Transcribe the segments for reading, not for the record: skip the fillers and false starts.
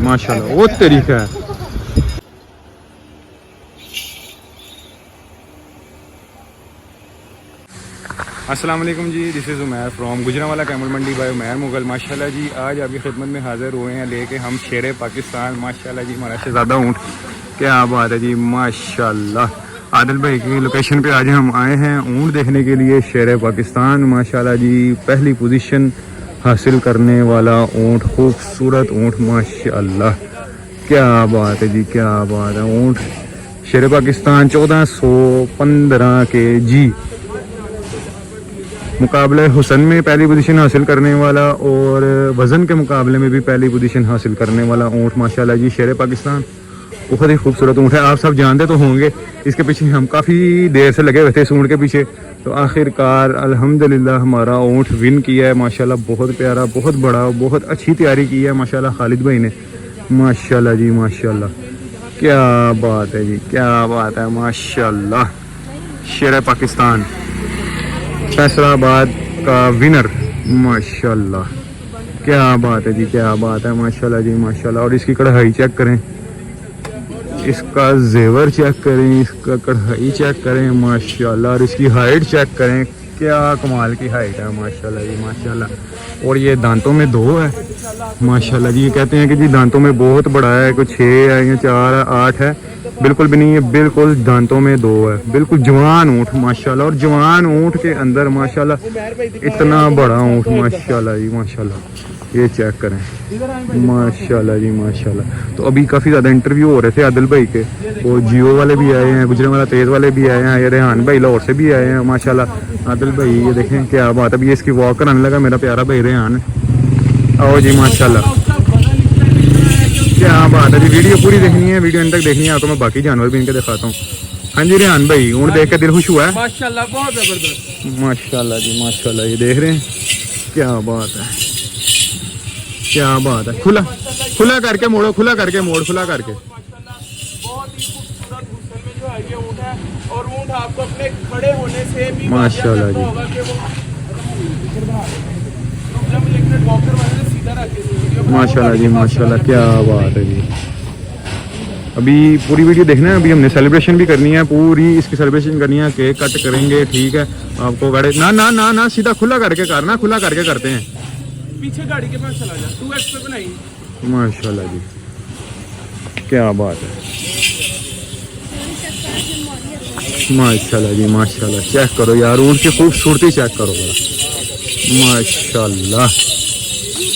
माशाल्लाह वो तरीका है। अस्सलाम वालेकुम जी, this is Umair from Gujranwala camel Mandi by Umair Mughal. माशाल्लाह जी आज आपकी खिदमत में हाज़िर हुए हैं लेके हम शेर पाकिस्तान। माशाल्लाह जी हमारा शहज़ादा ऊँट, क्या बात है जी माशाल्लाह। आदिल भाई की लोकेशन पे आज हम आए हैं ऊँट देखने के लिए, शेर पाकिस्तान। माशाल्लाह जी पहली पोजीशन हासिल करने वाला ऊँट, खूबसूरत ऊँट माशाल्लाह, क्या बात है जी, क्या बात है। ऊँट शेर पाकिस्तान 1415 kg मुकाबले हुसन में पहली पोजीशन हासिल करने वाला और वज़न के मुकाबले में भी पहली पोजीशन हासिल करने वाला ऊँट माशाल्लाह जी शेर पाकिस्तान। बहुत ही खूबसूरत ऊँट है, आप सब जानते तो होंगे। इसके पीछे हम काफ़ी देर से लगे हुए थे इस ऊँट के पीछे, तो आखिरकार अल्हम्दुलिल्लाह हमारा ऊँट विन किया है माशाल्लाह। बहुत प्यारा, बहुत बड़ा, बहुत अच्छी तैयारी की है माशाल्लाह खालिद भाई ने। माशाल्लाह जी माशाल्लाह, क्या बात है जी, क्या बात है माशाल्लाह। शेर पाकिस्तान फैसलाबाद का विनर माशाल्लाह, क्या बात है जी, क्या बात है माशाल्लाह जी माशाल्लाह। और इसकी कढ़ाई चेक करें, इसका जेवर चेक करें, इसका कढ़ाई चेक करें माशाल्लाह, और इसकी हाइट चेक करें, क्या कमाल की हाइट है माशाल्लाह जी माशाल्लाह। और ये दांतों में 2 है माशाल्लाह जी। ये कहते हैं कि जी दांतों में बहुत बड़ा है, कुछ 6 है या 4 है 8 है, बिल्कुल भी नहीं है, बिल्कुल दांतों में 2 है। बिल्कुल जवान ऊँट माशाल्लाह, और जवान ऊँट के अंदर माशाल्लाह इतना बड़ा ऊँट माशाल्लाह जी माशाल्लाह। ये चेक करें माशाल्लाह जी माशाल्लाह। तो अभी काफ़ी ज़्यादा इंटरव्यू हो रहे थे आदिल भाई के, और जियो वाले भी आए हैं, गुजरांवाला तेज़ वाले भी आए हैं, ये रेहान भाई लाहौर से भी आए हैं माशाल्लाह। आदिल भाई ये देखें क्या बात है, अभी इसकी वॉक कराने लगा मेरा प्यारा भाई रेहान। आओ जी माशाल्लाह, क्या बात है जी। वीडियो पूरी देखनी है, वीडियो एंड तक देखनी है, तो मैं बाकी जानवर भी इनके दिखाता हूँ। हाँ जी रेहान भाई, ऊँट देख के दिल खुश हुआ है माशाल्लाह, बहुत ज़बरदस्त माशाल्लाह जी माशाल्लाह। ये देख रहे हैं, क्या बात है, क्या बात है। खुला खुला करके मोड़ो, खुला करके मोड़, खुला करके। बहुत ही खूबसूरत हुसन में जो है ये ऊँट है, और ऊँट आपको अपने खड़े होने से भी माशाल्लाह जी होगा कि वो वॉकर वाले ने सीधा रखे माशाल्लाह जी माशाल्लाह, क्या बात है जी। अभी पूरी वीडियो देखना है, अभी हमने सेलिब्रेशन भी करनी है, पूरी इसकी सेलिब्रेशन करनी है, केक कट करेंगे, ठीक है। आपको गाड़ी ना ना ना ना सीधा खुला करके करना, खुला करके करते हैं। पीछे गाड़ी के पास चला जा, 2x पे बनाई माशाल्लाह जी, क्या बात है माशाल्लाह जी माशाल्लाह। चेक करो यार ऊँट की खूबसूरती चेक करो माशाल्लाह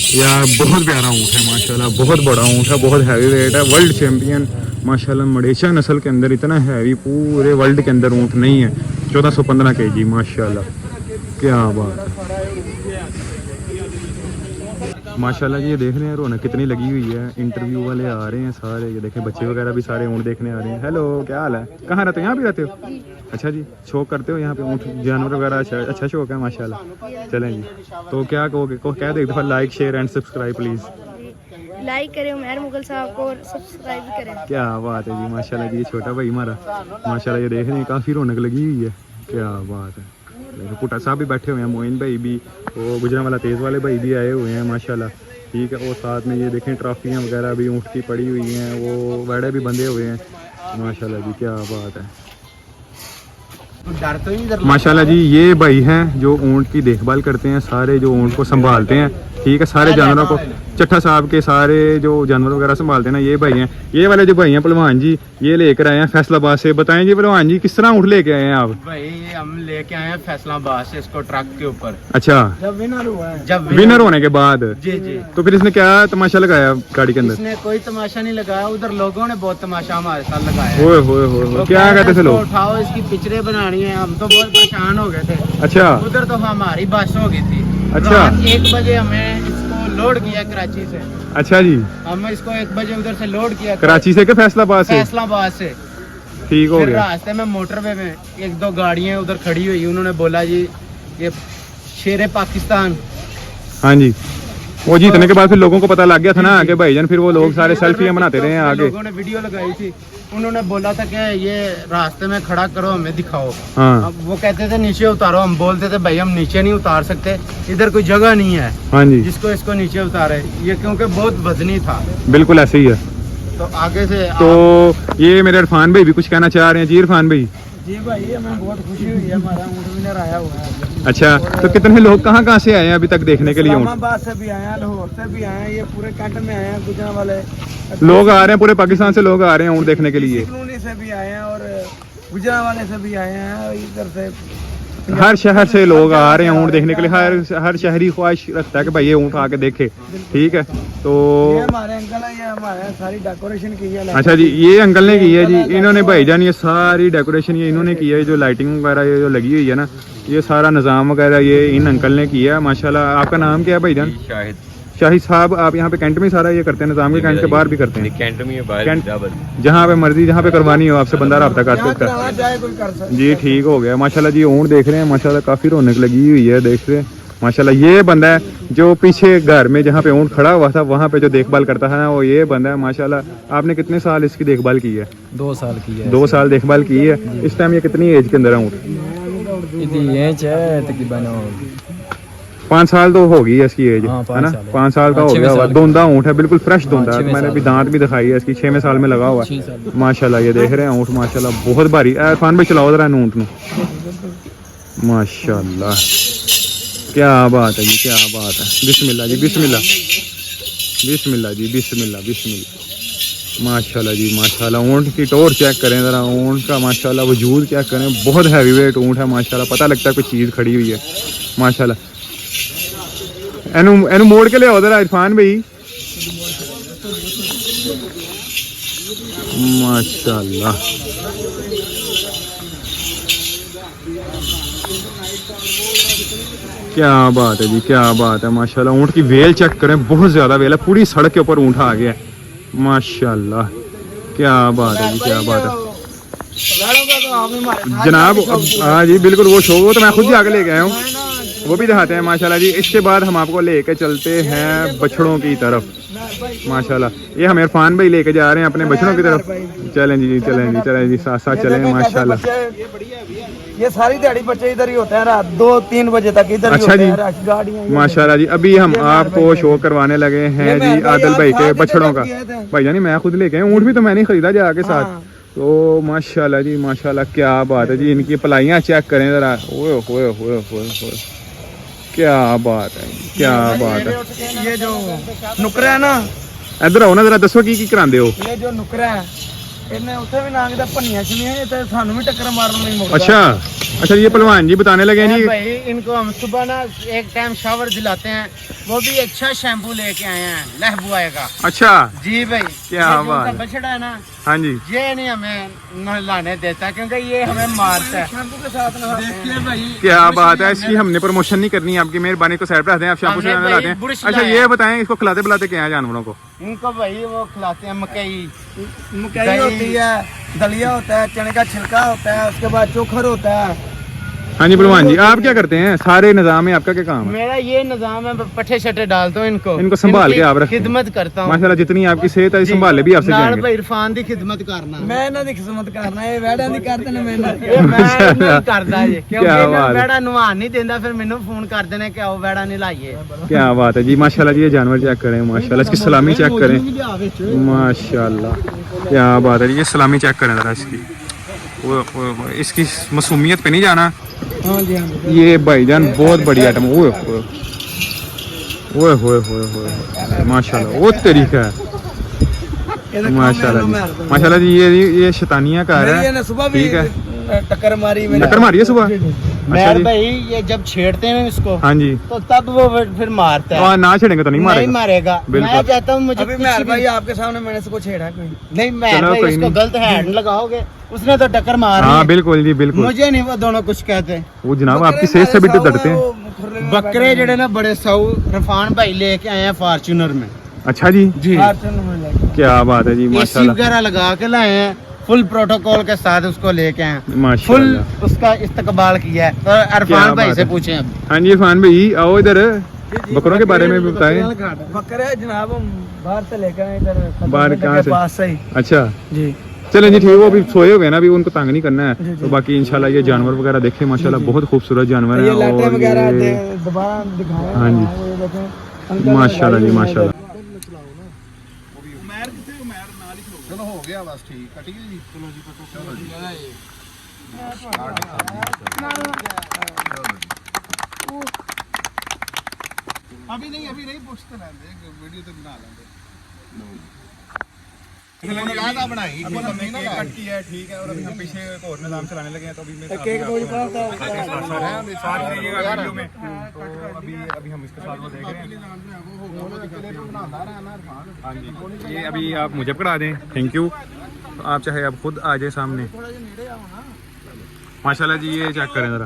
यार, बहुत प्यारा ऊँट है माशाल्लाह, बहुत बड़ा ऊँट है, बहुत हैवी वेट है, वर्ल्ड चैम्पियन माशाल्लाह। मडेशा नस्ल के अंदर इतना हैवी पूरे वर्ल्ड के अंदर ऊँट नहीं है। 1415 kg माशाल्लाह, क्या बात है माशाल्लाह जी। ये देख रहे हैं रौनक कितनी लगी हुई है, इंटरव्यू वाले आ रहे हैं सारे, ये देखें बच्चे वगैरह भी सारे ऊँट देखने आ रहे हैं। हेलो, क्या हाल है, कहाँ रहते हो, यहाँ भी रहते हो? अच्छा जी, शौक करते हो यहाँ पे ऊँट जानवर वगैरह? अच्छा शौक है माशाल्लाह। चलें जी, तो क्या कहोगे, कह दो एक दफ़ा like share and subscribe please. Like करें उमैर मुगल साहब को, और सब्सक्राइब भी करें। क्या बात है जी माशाल्लाह जी। ये छोटा भाई हमारा माशाल्लाह, ये देख रहे हैं काफ़ी रौनक लगी हुई है, क्या बात है। पुटा साहब भी बैठे हुए हैं, मोइन भाई भी, वो गुजरांवाला तेज़ वाले भाई भी आए हुए हैं माशाल्लाह, ठीक है। और साथ में ये देखें ट्रॉफियाँ वगैरह भी ऊँट की पड़ी हुई हैं, वो वेड़े भी बंधे हुए हैं माशाल्लाह जी, क्या बात है माशाल्लाह जी। ये भाई हैं जो ऊँट की देखभाल करते हैं, सारे जो ऊँट को संभालते हैं, ठीक है, सारे जानवरों को। चट्ठा साहब के सारे जो जानवर वगैरह संभालते हैं ना, ये भाई हैं। ये वाले जो भाई हैं पहलवान जी, ये लेकर आए हैं फैसलाबाद से। बताएं जी पहलवान जी, किस तरह ऊँट लेके आए हैं आप? भाई हम लेके आए हैं फैसलाबाद से इसको ट्रक के ऊपर। अच्छा, जब विनर हुआ है, जब विनर होने के बाद जी जी। तो फिर इसने क्या तमाशा लगाया गाड़ी के अंदर? इसने कोई तमाशा नहीं लगाया, उधर लोगों ने बहुत तमाशा हमारे साथ लगाया। ओए होए होए, क्या कहते थे लोग? उठाओ इसकी पिक्चरें बनानी है, हम तो बहुत परेशान हो गए थे। अच्छा, उधर तो हमारी बस हो गई थी। अच्छा, 1 बजे हमें इसको लोड किया कराची से। अच्छा जी, हमने इसको 1 बजे उधर से लोड किया कराची से के फैसलाबाद से? फैसलाबाद से, ठीक हो गया। रास्ते में मोटरवे में 1-2 गाड़ियां उधर खड़ी हुई, उन्होंने बोला जी ये शेर पाकिस्तान। हाँ जी, वो जीतने के बाद फिर लोगों को पता लग गया था ना कि भाईजान, फिर वो लोग सारे सेल्फियां बनाते रहे हैं आगे। लोगों ने वीडियो लगाई थी, उन्होंने बोला था कि ये रास्ते में खड़ा करो, हमें दिखाओ। हाँ अब वो कहते थे नीचे उतारो, हम बोलते थे भाई हम नीचे नहीं उतार सकते, इधर कोई जगह नहीं है हाँ जी, जिसको इसको नीचे उतारे, ये क्योंकि बहुत वजनी था। बिल्कुल ऐसे ही है। तो आगे से तो ये मेरे इरफान भाई भी कुछ कहना चाह रहे हैं। जी इरफान भाई। जी भाई हमें बहुत खुशी हुई है, हमारा ऊँट विनर आया हुआ है। अच्छा, तो कितने लोग कहाँ कहाँ से आए हैं अभी तक देखने के लिए ऊँट? इस्लामाबाद से भी आए हैं, लाहौर से भी आए हैं, ये पूरे कैंट में आए हैं, गुजरात वाले लोग आ रहे हैं, पूरे पाकिस्तान से लोग आ रहे हैं ऊँट देखने के लिए। कॉलोनी से भी आए हैं और गुजरात वाले से भी आए हैं, इधर से हर शहर से लोग आ रहे हैं ऊँट देखने के लिए। हर शहरी ख्वाहिश रखता है कि भाई ये ऊँट आके देखे। ठीक है, तो ये हमारे अंकल है, ये हमारे सारी डेकोरेशन की है। अच्छा जी, ये अंकल ने की है जी, इन्होंने भाईजान ये सारी डेकोरेशन ये इन्होंने की है, जो लाइटिंग वगैरह ये जो लगी हुई है ना, ये सारा निज़ाम वगैरह ये इन अंकल ने किया है माशाल्लाह। आपका नाम क्या है भाईजान? शाहिद। शाहिद साहब, आप यहाँ पे कैंट में सारा ये करते हैं निज़ाम के? कैंट के बाहर भी करते हैं? कैंट में है, बाहर कैंट डबल। जहाँ पे मर्जी, जहाँ पे करवानी हो आपसे बंदा रब्ता कर सकता है। कराना चाहे कोई कर सकता है। जी ठीक हो गया माशाल्लाह जी। ऊँट देख रहे हैं माशाल्लाह, काफ़ी रौनक लगी हुई है, देख रहे हैं माशाल्लाह। ये बंदा है जो पीछे घर में जहाँ पे ऊँट खड़ा हुआ था वहाँ पे जो देखभाल करता है ना, वो ये बंदा है माशाल्लाह। आपने कितने साल इसकी देखभाल की है? 2 साल की है। 2 साल देखभाल की है। इस टाइम ये कितनी एज के अंदर है ऊँट? ये है तकरीबन 5 साल तो होगी इसकी एज, हाँ, है ना? 5 साल है। 5 साल का हो 6 गया होगा। साल धोंदा ऊँट है, बिल्कुल फ्रेश धोंदा है। 6 मैंने साल अभी दांत भी दिखाई है इसकी, 6वें साल में लगा हुआ 6 है साल। माशाल्लाह। ये देख रहे हैं ऊँट माशाल्लाह बहुत भारी। इरफान भाई चलाओ जरा ऊँट में माशाल्लाह। क्या बात है जी, क्या बात है। बिस्मिल्लाह जी, बिस्मिल्लाह, बिस्मिल्लाह जी, बिस्मिल्लाह, बिस्मिल्लाह। माशाल्लाह जी माशाल्लाह। ऊँट की टोर चेक करें ज़रा, ऊँट का माशाल्लाह वजूद चेक करें। बहुत हैवी वेट ऊँट है माशाल्लाह, पता लगता है कोई चीज़ खड़ी हुई है माशाल्लाह। एनु एनु मोड़ के ले आओ ज़रा इरफान भाई माशाल्लाह। क्या बात है जी, क्या बात है माशाल्लाह। ऊँट की वेल चेक करें, बहुत ज़्यादा वेल है, पूरी सड़क के ऊपर ऊँट आ गया है माशाल्लाह। क्या बात है जी, क्या बात है जनाब। हाँ जी बिल्कुल, वो शो वो तो मैं खुद ही आगे ले गया हूँ, वो भी दिखाते हैं माशाल्लाह जी। इसके बाद हम आपको लेके चलते हैं बछड़ों की तरफ माशाल्लाह। ये हमें इरफान भाई लेके जा रहे हैं अपने बछड़ों की तरफ। चलें जी, चलें जी, चलें जी, साथ साथ चलें माशाल्लाह। ये सारी दिहाड़ी बच्चे इधर ही होते हैं, रात 2-3 बजे तक इधर ही अच्छा होते जी, हैं, गाड़ियाँ माशाल्लाह जी। अभी हम आपको शो करवाने लगे हैं जी आदिल भाई के बछड़ों का। भाई जानी मैं खुद लेके ऊँट भी तो मैंने खरीदा जा के साथ। तो माशाल्लाह जी माशाल्लाह, क्या बात है जी। इनकी पलाइयाँ चेक करें ज़रा, ओए होए होए होए होए, क्या बात है, क्या बात है। ये जो नुकरा है ना, इधर आओ ना जरा, दसो की करांदे हो? ये जो नुकरा है इन्हें उसे भी नांग दा पन्नियां छनियां, ये तो सानू भी टक्कर मारन नहीं मुकदा। अच्छा अच्छा, ये पहलवान जी बताने लगे हैं जी। भाई इनको हम सुबह ना एक टाइम शावर दिलाते हैं, वो भी अच्छा शैम्पू लेके आए हैं लहबुआ का। अच्छा जी भाई, क्या ये जो बात उनका है। बछड़ा है ना, हाँ जी, ये नहीं हमें नहलाने देता क्योंकि ये हमें मारता है। शैम्पू के साथ देखिए भाई, क्या बात है। इसकी हमने प्रमोशन नहीं करनी है, आपकी मेहरबानी को साइड पे रखते हैं, आप शैम्पू से हमने लाते हैं। भाई बुरश अच्छा लाया ये है। बताएं, इसको खिलाते पिलाते क्या है जानवरों को? इनको भाई वो खिलाते हैं मकई, मकई होती है, दलिया होता है, चने का छिलका होता है, उसके बाद चोखर होता है। हाँ जी पहलवान जी, आप क्या करते हैं? सारे निजाम में आपका क्या काम है? मेरा ये निजाम है, पट्टे शट्टे डालता हूँ इनको संभाल के इनकी आप रखते हैं। खिदमत करता हूँ माशाल्लाह, जितनी आपकी सेहत है संभाले भी आपसे नाल जाएंगे। भाई इरफान दी खिदमत करना, मैं ਇਹਨਾਂ ਦੀ ਖਿਦਮਤ ਕਰਨਾ, ਇਹ ਵੈੜਾਂ ਦੀ ਕਰਦੇ ਨੇ ਮੈਂ माशाल्लाह। ਨਹੀਂ ਕਰਦਾ ਜੀ, ਕਿਉਂਕਿ क्या ਇਹਨਾਂ बात है। ਵੈੜਾ ਨਵਾਨ ਨਹੀਂ ਦਿੰਦਾ, ਫਿਰ ਮੈਨੂੰ ਫੋਨ ਕਰਦੇ ਨੇ ਕਿ ਆਓ ਵੈੜਾ ਨਹੀਂ ਲਾਈਏ। क्या बात है जी माशाल्लाह जी। ये जानवर चेक करें माशाल्लाह, इसकी सलामी चेक करें माशाल्लाह, क्या बात है जी। ये सलामी चेक करें ज़रा इसकी, वो इसकी मासूमियत पे नहीं जाना। हाँ जी, हाँ ये भाईजान बहुत बड़ी आइटम, ओए ओए ओए ओए ओए ओए माशाल्लाह, वो तरीका है माशाल्लाह जी, माशाल्लाह जी। ये शैतानिया का है, ये सुबह भी ठीक है। टक्कर मारी मैंने, टक्कर मारी है सुबह? अच्छा मैं जी, भाई ये जब छेड़ते हैं इसको हाँ जी। तो तब वो फिर मारता है, और ना छेड़ेंगे तो नहीं नहीं मारेगा। मारेगा। बिल्कुल। मैं चाहता हूँ मुझे अभी मैं भाई आपके सामने मैंने इसको छेड़ा कोई नहीं, मैं चलो, भाई कोई इसको नहीं। गलत हैंड लगाओगे, उसने तो टक्कर मार हाँ बिल्कुल जी, बिल्कुल। मुझे नहीं वो दोनों कुछ कहते। वो जनाब आपकी सेहत से भी तो डरते हैं। बकरे जड़े ना बड़े साऊ रफान भाई लेके आए हैं फॉर्च्यूनर में। अच्छा जी, जी, क्या बात है जी एसी माशाल्लाह, वगैरह लगा के लाए हैं, फुल प्रोटोकॉल के साथ उसको लेके आए हैं, फुल माशाल्लाह। उसका इस्तकबाल किया है। तो क्या अरफान भाई बात से है। पूछे अब। हाँ जी इरफान भाई आओ इधर, बकरों के बारे में भी बताएं। बकरे जनाब हम बाहर से लेकर आए, इधर बाहर कहाँ से? पास से ही। अच्छा, जी, चलें जी ठीक है, वो अभी सोए हुए हैं ना, अभी उनको तंग नहीं करना है। तो बाकी इंशाल्लाह ये जानवर वगैरह देखें, माशाल्लाह बहुत खूबसूरत जानवर है। और ये दोबारा दिखाएं। हाँ जी ये देखें माशाल्लाह जी माशाल्लाह। चलो हो गया बस ठीक है, ठीक है जी। चलो जी चलो जी अभी नहीं पूछते रहते, वीडियो तो बना लेंगे। बनाई कट की है, ठीक है। और अभी हम पीछे एक और निजाम चलाने लगे हैं, तो अभी मैं केक वीडियो में तो अभी हम इसके साथ वो देख रहे हैं। हाँ जी, ये अभी आप मुझे पकड़ा दें, थैंक यू। तो आप चाहे आप खुद आ जाए सामने। माशाल्लाह जी, ये चेक करें जरा,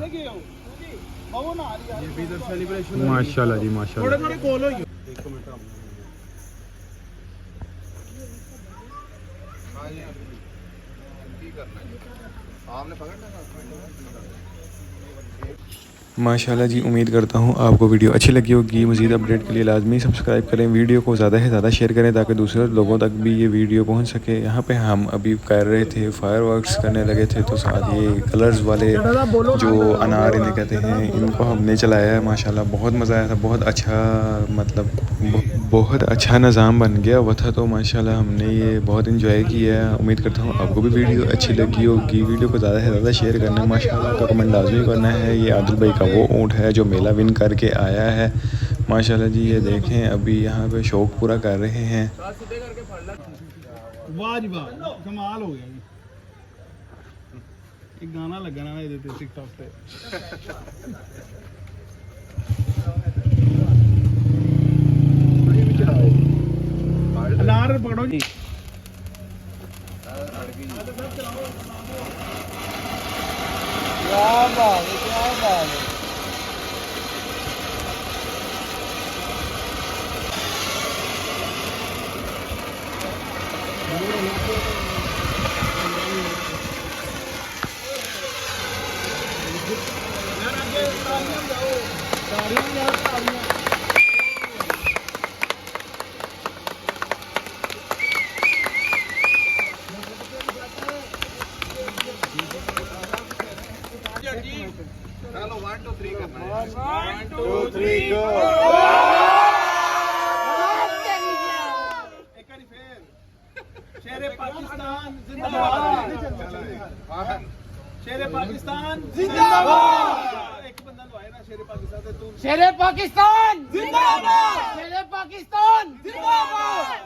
माशाल्लाह जी माशाल्लाह। माशाल्लाह जी, उम्मीद करता हूँ आपको वीडियो अच्छी लगी होगी। मज़ीद अपडेट के लिए लाजमी सब्सक्राइब करें, वीडियो को ज़्यादा से ज़्यादा शेयर करें ताकि दूसरे लोगों तक भी ये वीडियो पहुँच सके। यहाँ पे हम अभी कर रहे थे, फायर वर्क्स करने लगे थे, तो साथ ये कलर्स वाले जो अनार इन्हें कहते हैं, इनको हमने चलाया है। माशाल्लाह बहुत मज़ा आया था, बहुत अच्छा, मतलब बहुत अच्छा निज़ाम बन गया हुआ था। तो माशाल्लाह हमने ये बहुत इंजॉय किया है। उम्मीद करता हूँ आपको भी वीडियो अच्छी लगी होगी। वीडियो को ज़्यादा से ज़्यादा शेयर करना, माशाल्लाह का कमेंट लाजमी करना है। ये आदिल भाई का वो ऊँट है जो मेला विन करके आया है। माशाल्लाह जी, ये देखें अभी यहाँ पे शौक पूरा कर रहे हैं। वाह जी वाह, कमाल हो गया जी। एक गाना लगाना है इधर टिकटॉक पे। अनार पकड़ो जी। क्या बात है, क्या बात है। चलो 1 2 3 करना है। 1 2 3 गो। एक बार फिर शेरे पाकिस्तान जिंदाबाद। शेरे पाकिस्तान जिंदाबाद। एक बंदा तो आए ना शेरे पाकिस्तान से, तू शेरे पाकिस्तान जिंदाबाद, शेरे पाकिस्तान जिंदाबाद।